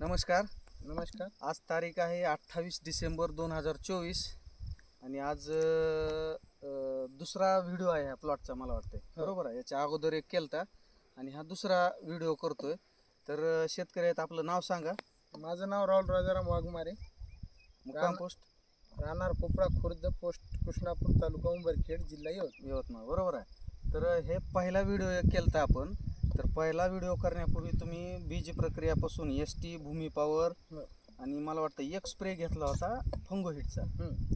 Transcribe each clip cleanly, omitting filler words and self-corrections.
नमस्कार. नमस्कार. आज तारीख आहे 28 डिसेंबर 2024 आणि आज दुसरा व्हिडिओ आहे ह्या प्लॉटचा मला वाटतंय. बरोबर आहे. याच्या अगोदर एक केलता आणि हा दुसरा व्हिडिओ करतोय. तर शेतकरी आहेत, आपलं नाव सांगा. माझं नाव राहुल राजाराम वाघमारे, मुक्काम पोस्ट राहणार कोपरा खुर्द, पोस्ट कृष्णापूर, तालुका उंबरखेड, जिल्हा यवतमाळ. बरोबर आहे. तर हे पहिला व्हिडिओ केलता आपण. तर पहिला व्हिडिओ करण्यापूर्वी तुम्ही बीज प्रक्रियापासून ST भूमी पॉवर आणि मला वाटतं एक स्प्रे घेतला होता फंगो हिटचा.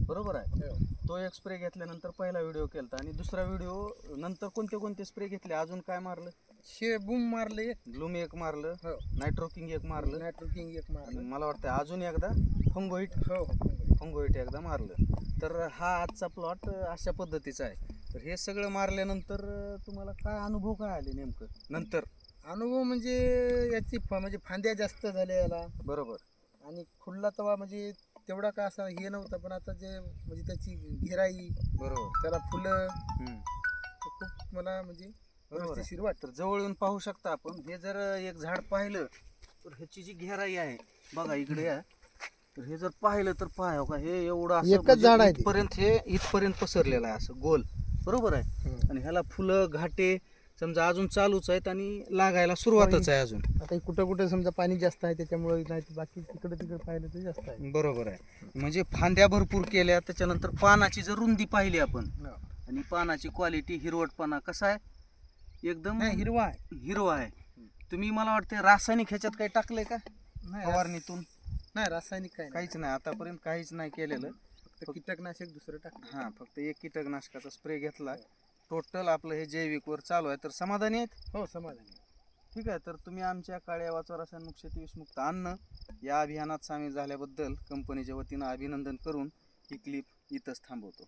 बरोबर आहे. तो एक स्प्रे घेतल्यानंतर पहिला व्हिडिओ केलता आणि दुसरा व्हिडिओ नंतर कोणते कोणते स्प्रे घेतले, अजून काय मारलं? शे बूम मारले, ब्लूम एक मारलं, हो, नायट्रोकिंग एक मारलं, नायट्रोकिंग एक आणि मारलं, मला वाटतं अजून एकदा फंगो हिट हो, फंगो हिट एकदा मारलं. तर हा आजचा प्लॉट अशा पद्धतीचा आहे. तर हे सगळं मारल्यानंतर तुम्हाला काय अनुभव काय आले नेमकं नंतर? अनुभव म्हणजे याची म्हणजे फांद्या जास्त झाल्या याला, बरोबर. आणि खुडला तवा म्हणजे तेवढा का असा हे नव्हता, पण आता जे म्हणजे त्याची घेराई, बरोबर. त्याला फुलं, हम्म. ते खूप मला म्हणजे बरोबर आहे. व्यवस्थिशीर वाटतं. तर जवळ येऊन पाहू शकता आपण. हे जर एक झाड पाहिलं तर ह्याची जी घेराई आहे बघा इकडे आहे. तर हे जर पाहिलं तर पाहा का, हे एवढं असं एकच म्हणजे झाड आहे ते. इथपर्यंत पसरलेलं आहे असं गोल. बरोबर आहे. आणि ह्याला फुलं घाटे समजा अजून चालूच आहेत आणि लागायला सुरुवातच आहे अजून. आता कुठं कुठं समजा पाणी जास्त आहे त्याच्यामुळे, नाही तर बाकी तिकडे तिकडे पाहिलं तर जास्त आहे. बरोबर आहे. म्हणजे फांद्या भरपूर केल्या, त्याच्यानंतर पानाची जर रुंदी पाहिली आपण हो. आणि पानाची क्वालिटी, हिरवटपणा कसा आहे, एकदम नाही, हिरवा आहे. हिरवा आहे. तुम्ही मला वाटते रासायनिक ह्याच्यात काही टाकलंय का नाही, फवारणीतून? नाही, रासायनिक काही काहीच नाही, आतापर्यंत काहीच नाही केलेलं. फक्त कीटकनाशक दुसरं टाकलं. हां, फक्त एक कीटकनाशकाचा स्प्रे घेतला. टोटल आपलं हे जैविकवर चालू आहे. तर समाधानी आहेत? हो, समाधानी. ठीक आहे. तर तुम्ही आमच्या काळ्या वाचवा रासायनमुक्त शेती विषमुक्त अन्न या अभियानात सामील झाल्याबद्दल कंपनीच्या वतीनं अभिनंदन करून ही क्लिप इथंच थांबवतो.